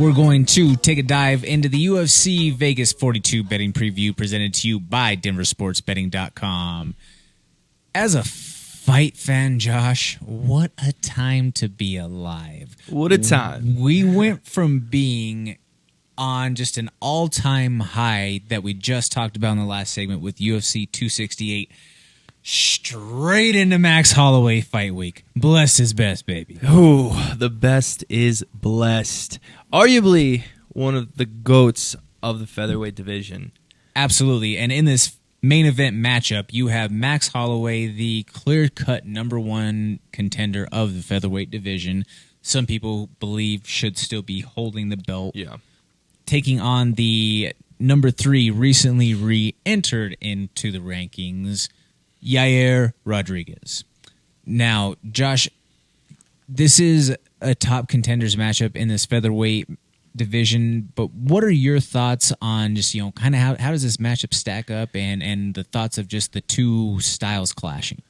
We're going to take a dive into the UFC Vegas 42 betting preview presented to you by DenverSportsBetting.com. As a fight fan, Josh, what a time to be alive. What a time. We went from being on just an all-time high that we just talked about in the last segment with UFC 268 straight into Max Holloway fight week. Blessed is best, baby. Ooh, the best is blessed. Arguably one of the GOATs of the featherweight division. Absolutely. And in this main event matchup, you have Max Holloway, the clear-cut #1 contender of the featherweight division. Some people believe should still be holding the belt. Yeah. Taking on the #3 recently re-entered into the rankings, Yair Rodriguez. Now, Josh, this is a top contenders matchup in this featherweight division, but what are your thoughts on just, kind of how does this matchup stack up and the thoughts of just the two styles clashing?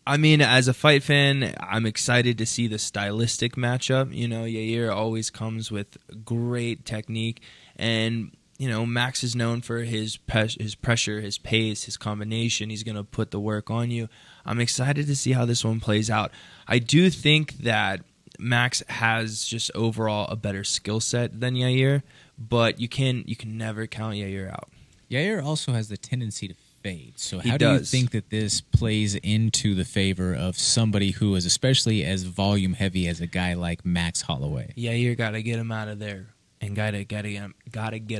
I mean, as a fight fan, I'm excited to see the stylistic matchup. Yair always comes with great technique, and Max is known for his pressure, his pace, his combination. He's going to put the work on you. I'm excited to see how this one plays out. I do think that Max has just overall a better skill set than Yair, but you can never count Yair out. Yair also has the tendency to fade. So how do you think that this plays into the favor of somebody who is especially as volume heavy as a guy like Max Holloway? Yair got to get him out of there. And gotta get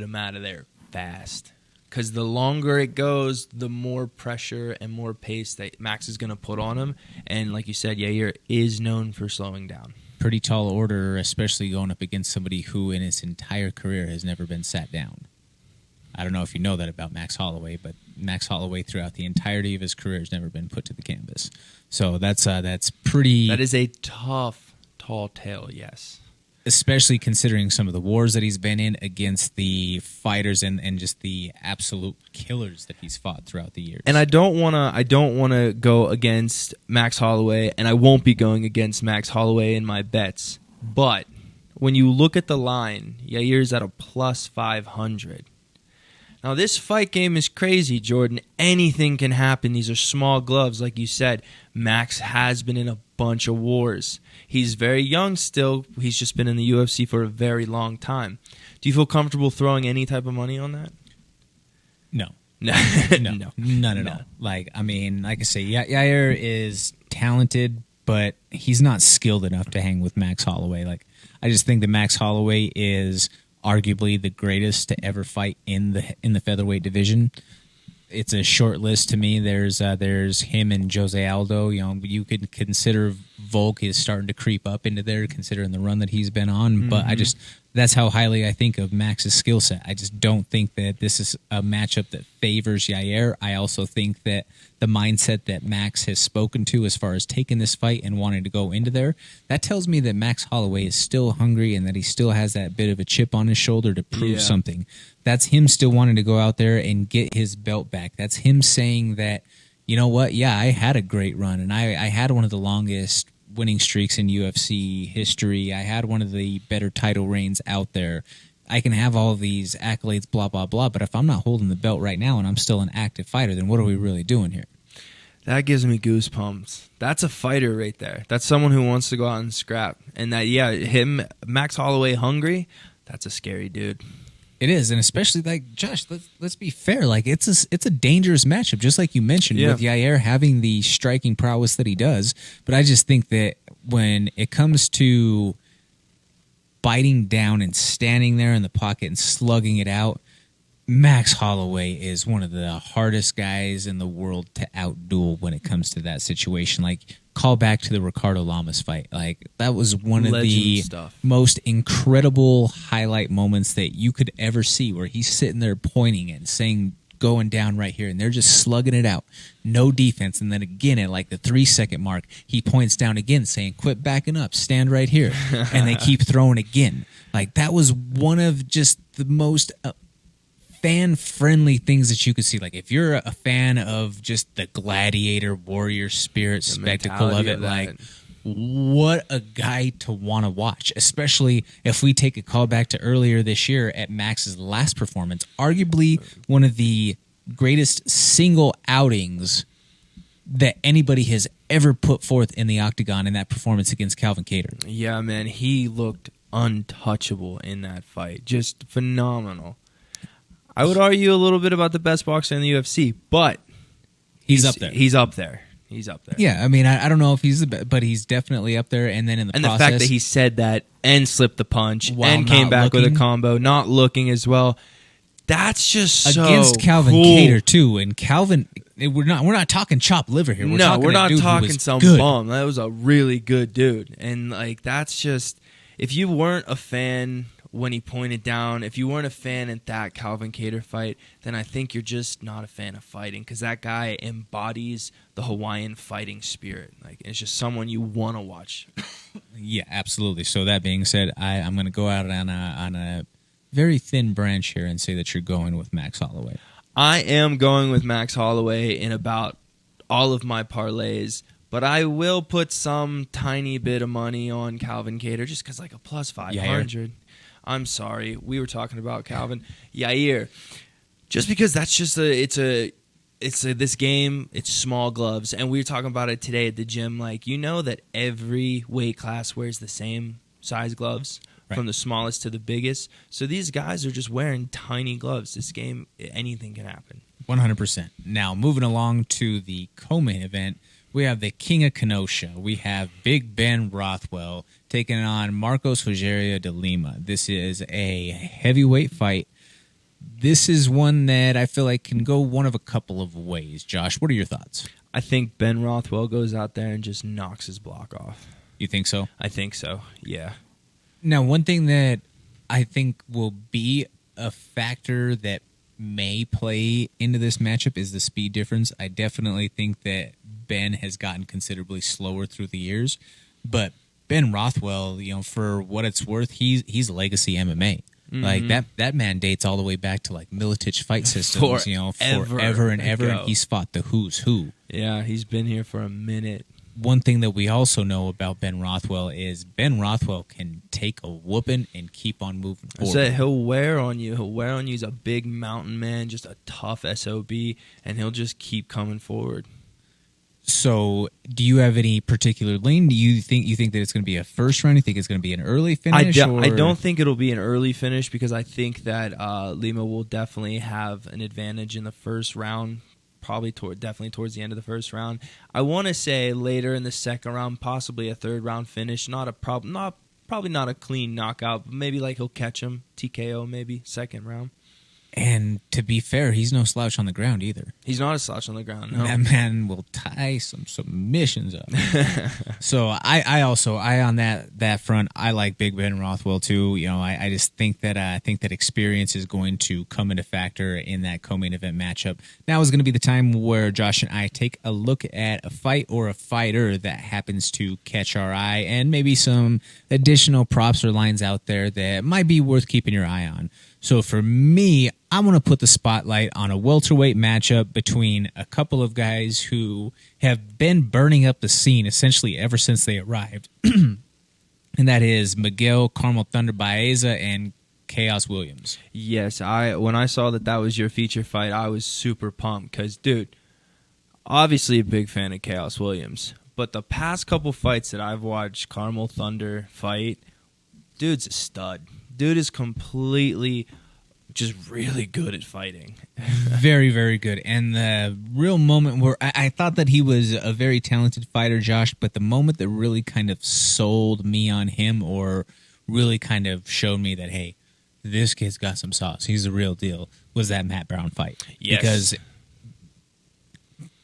him out of there fast. Because the longer it goes, the more pressure and more pace that Max is going to put on him. And like you said, Yair is known for slowing down. Pretty tall order, especially going up against somebody who in his entire career has never been sat down. I don't know if you know that about Max Holloway, but Max Holloway throughout the entirety of his career has never been put to the canvas. So that's pretty... That is a tough, tall tale, yes. Especially considering some of the wars that he's been in against the fighters and just the absolute killers that he's fought throughout the years. And I don't wanna go against Max Holloway, and I won't be going against Max Holloway in my bets. But when you look at the line, Yair's at a plus 500. Now this fight game is crazy, Jordan. Anything can happen. These are small gloves, like you said. Max has been in a bunch of wars. He's very young still. He's just been in the UFC for a very long time. Do you feel comfortable throwing any type of money on that? No. No. No. None at all. Like I say, Yair is talented, but he's not skilled enough to hang with Max Holloway. Like, I just think that Max Holloway is arguably the greatest to ever fight in the featherweight division. It's a short list to me. There's him and Jose Aldo. You could consider Volk is starting to creep up into there, considering the run that he's been on. Mm-hmm. But that's how highly I think of Max's skill set. I just don't think that this is a matchup that favors Yair. I also think that the mindset that Max has spoken to as far as taking this fight and wanting to go into there, that tells me that Max Holloway is still hungry and that he still has that bit of a chip on his shoulder to prove something. That's him still wanting to go out there and get his belt back. That's him saying that, you know what, yeah, I had a great run, and I had one of the longest winning streaks in UFC history. I had one of the better title reigns out there. I can have all these accolades, blah, blah, blah, but if I'm not holding the belt right now and I'm still an active fighter, then what are we really doing here? That gives me goosebumps. That's a fighter right there. That's someone who wants to go out and scrap. And that, Max Holloway hungry, that's a scary dude. It is, and especially like Josh. Let's be fair. Like it's a dangerous matchup, just like you mentioned with Yair having the striking prowess that he does. But I just think that when it comes to biting down and standing there in the pocket and slugging it out, Max Holloway is one of the hardest guys in the world to outduel when it comes to that situation. Like, call back to the Ricardo Lamas fight. Like, that was one of the most incredible highlight moments that you could ever see, where he's sitting there pointing and saying, going down right here, and they're just slugging it out. No defense. And then again, at like the 3-second mark, he points down again saying, quit backing up, stand right here. And they keep throwing again. Like, that was one of just the most fan-friendly things that you could see. Like, if you're a fan of just the gladiator warrior spirit spectacle of it, like, what a guy to want to watch, especially if we take a call back to earlier this year at Max's last performance, arguably one of the greatest single outings that anybody has ever put forth in the octagon in that performance against Calvin Kattar. Yeah, man, he looked untouchable in that fight. Just phenomenal. I would argue a little bit about the best boxer in the UFC, but he's up there. He's up there. He's up there. Yeah, I mean, I don't know if he's the best, but he's definitely up there. And then in the process, the fact that he said that and slipped the punch while and came back looking, with a combo, not looking as well. That's just against so Calvin cool. Kattar too. And Calvin, we're not talking chopped liver here. We're not talking some good. bum. That was a really good dude. And like that's just, if you weren't a fan when he pointed down, if you weren't a fan at that Calvin Kattar fight, then I think you're just not a fan of fighting, because that guy embodies the Hawaiian fighting spirit. Like, it's just someone you want to watch. Yeah, absolutely. So that being said, I'm going to go out on a very thin branch here and say that you're going with Max Holloway. I am going with Max Holloway in about all of my parlays, but I will put some tiny bit of money on Calvin Kattar just because, like, a plus 500. I'm sorry. We were talking about Calvin. Yair. Just because that's just this game, it's small gloves. And we were talking about it today at the gym. Like, you know that every weight class wears the same size gloves, right, from the smallest to the biggest. So these guys are just wearing tiny gloves. This game, anything can happen. 100%. Now, moving along to the co-main event, we have the King of Kenosha. We have Big Ben Rothwell taking on Marcos Rogerio de Lima. This is a heavyweight fight. This is one that I feel like can go one of a couple of ways. Josh, what are your thoughts? I think Ben Rothwell goes out there and just knocks his block off. You think so? I think so, yeah. Now, one thing that I think will be a factor that may play into this matchup is the speed difference. I definitely think that Ben has gotten considerably slower through the years, but Ben Rothwell, for what it's worth, he's legacy MMA. Mm-hmm. Like that man dates all the way back to like Miletich fight systems, forever and ever. And he's fought the who's who. Yeah, he's been here for a minute. One thing that we also know about Ben Rothwell is Ben Rothwell can take a whooping and keep on moving forward. I said he'll wear on you. He's a big mountain man, just a tough SOB, and he'll just keep coming forward. So, do you have any particular lean? Do you think that it's going to be a first round? You think it's going to be an early finish? I don't think it'll be an early finish, because I think that Lima will definitely have an advantage in the first round. Definitely towards the end of the first round. I want to say later in the second round, possibly a third round finish. Probably not a clean knockout, but maybe like he'll catch him TKO maybe second round. And to be fair, he's no slouch on the ground either. He's not a slouch on the ground. No. That man will tie some submissions up. So I on that front, I like Big Ben Rothwell too. I just think that experience is going to come into factor in that co-main event matchup. Now is going to be the time where Josh and I take a look at a fight or a fighter that happens to catch our eye, and maybe some additional props or lines out there that might be worth keeping your eye on. So for me, I want to put the spotlight on a welterweight matchup between a couple of guys who have been burning up the scene essentially ever since they arrived. And that is Miguel Carmel Thunder Baeza and Chaos Williams. Yes, when I saw that was your feature fight, I was super pumped because, dude, obviously a big fan of Chaos Williams. But the past couple fights that I've watched Carmel Thunder fight, dude's a stud. Dude is completely just really good at fighting. Very, very good. And the real moment where I thought that he was a very talented fighter, Josh, but the moment that really kind of sold me on him, or really kind of showed me that, hey, this kid's got some sauce, he's the real deal, was that Matt Brown fight. Yes. Because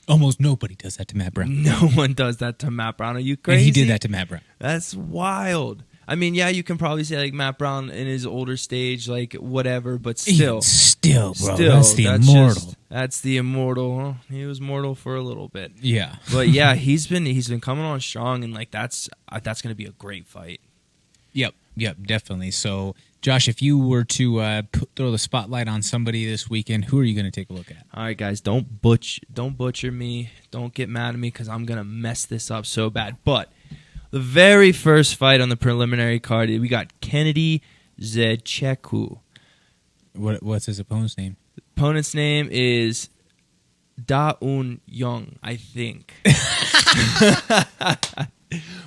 almost nobody does that to Matt Brown. No one does that to Matt Brown. Are you crazy? And he did that to Matt Brown. That's wild. I mean, yeah, you can probably say like Matt Brown in his older stage, like whatever, but still, bro, that's the immortal. That's the immortal. Huh? He was mortal for a little bit. Yeah, but yeah, he's been coming on strong, and like that's going to be a great fight. Yep, definitely. So, Josh, if you were to throw the spotlight on somebody this weekend, who are you going to take a look at? All right, guys, don't butcher me. Don't get mad at me because I'm going to mess this up so bad. But The very first fight on the preliminary card, we got Kennedy Zencheku. What's his opponent's name? Opponent's name is Da-Un Young, I think.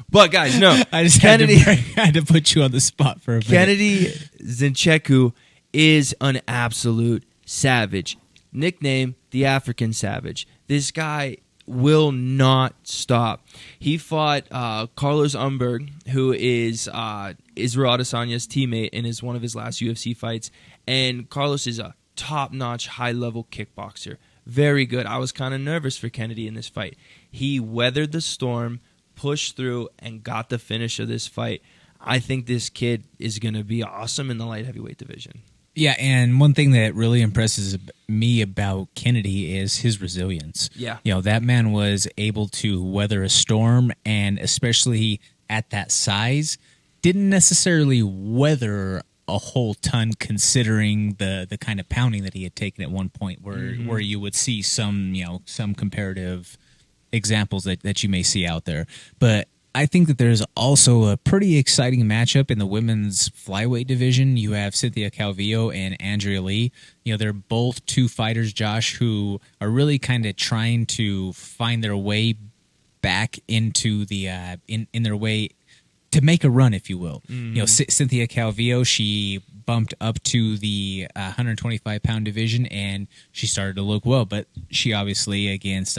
But guys, no. I just Kennedy had to put you on the spot for a minute. Kennedy Zencheku is an absolute savage. Nickname the African Savage. This guy will not stop. He fought Carlos Umberg, who is Israel Adesanya's teammate and is one of his last UFC fights. And Carlos is a top-notch, high-level kickboxer. Very good. I was kind of nervous for Kennedy in this fight. He weathered the storm, pushed through, and got the finish of this fight. I think this kid is going to be awesome in the light heavyweight division. Yeah, and one thing that really impresses me about Kennedy is his resilience. Yeah. You know, that man was able to weather a storm, and especially at that size, didn't necessarily weather a whole ton considering the kind of pounding that he had taken at one point where you would see some comparative examples that you may see out there. But I think that there's also a pretty exciting matchup in the women's flyweight division. You have Cynthia Calvillo and Andrea Lee. You know, they're both two fighters, Josh, who are really kind of trying to find their way back into the in their way to make a run, if you will. You know, Cynthia Calvillo, she bumped up to the 125-pound division, and she started to look well. But she obviously against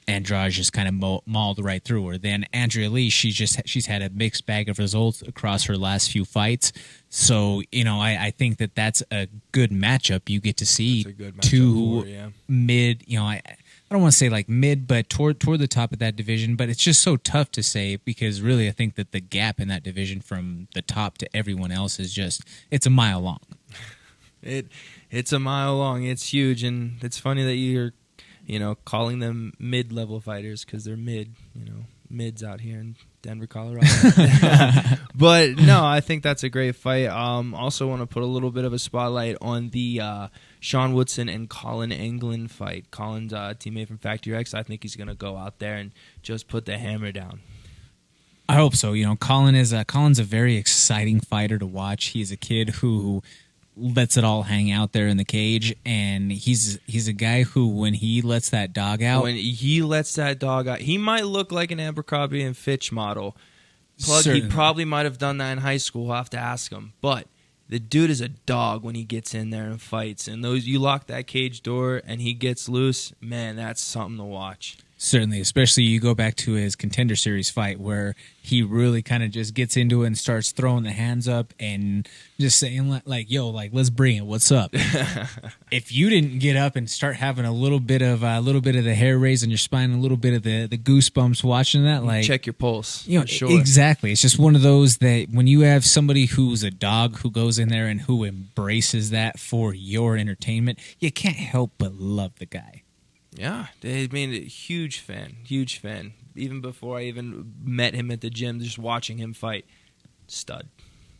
Andrade just kind of mauled right through her. Then Andrea Lee, she's had a mixed bag of results across her last few fights. So, you know, I think that's a good matchup. You get to see two mid, you know, I don't want to say like mid, but toward the top of that division. But it's just so tough to say because really I think that the gap in that division from the top to everyone else is it's a mile long. It's a mile long. It's huge. And it's funny that you're, you know, calling them mid-level fighters because they're mids out here in Denver, Colorado. But no, I think that's a great fight. Also want to put a little bit of a spotlight on the Sean Woodson and Colin England fight. Colin's teammate from Factory X. I think he's going to go out there and just put the hammer down. I hope so. You know, Colin's a very exciting fighter to watch. He's a kid who lets it all hang out there in the cage, and he's a guy who when he lets that dog out, he might look like an Abercrombie and Fitch model. He probably might have done that in high school. I'll have to ask him, but the dude is a dog when he gets in there and fights. And you lock that cage door and he gets loose, man, that's something to watch. Certainly, especially you go back to his Contender Series fight where he really kind of just gets into it and starts throwing the hands up and just saying like, yo, like, let's bring it. What's up? If you didn't get up and start having a little bit of the hair raise on your spine, a little bit of the goosebumps watching that, like, check your pulse. You know, sure. Exactly. It's just one of those that when you have somebody who's a dog who goes in there and who embraces that for your entertainment, you can't help but love the guy. Yeah, I mean, huge fan. Even before I even met him at the gym, just watching him fight, stud.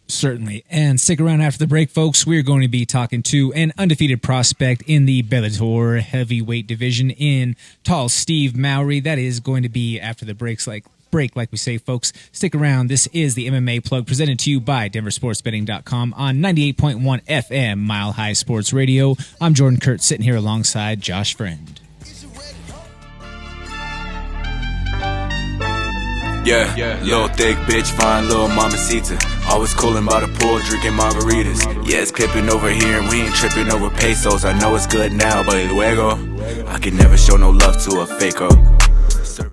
Certainly. And stick around after the break, folks. We're going to be talking to an undefeated prospect in the Bellator heavyweight division in tall Steve Mowry. That is going to be after the break, like we say, folks. Stick around. This is the MMA Plug presented to you by DenverSportsBetting.com on 98.1 FM Mile High Sports Radio. I'm Jordan Kurtz, sitting here alongside Josh Friend. Yeah, little thick bitch, fine little mamacita. Always cooling by the pool, drinking margaritas. Yeah, it's pippin' over here and we ain't tripping over pesos. I know it's good now, but luego I can never show no love to a faker.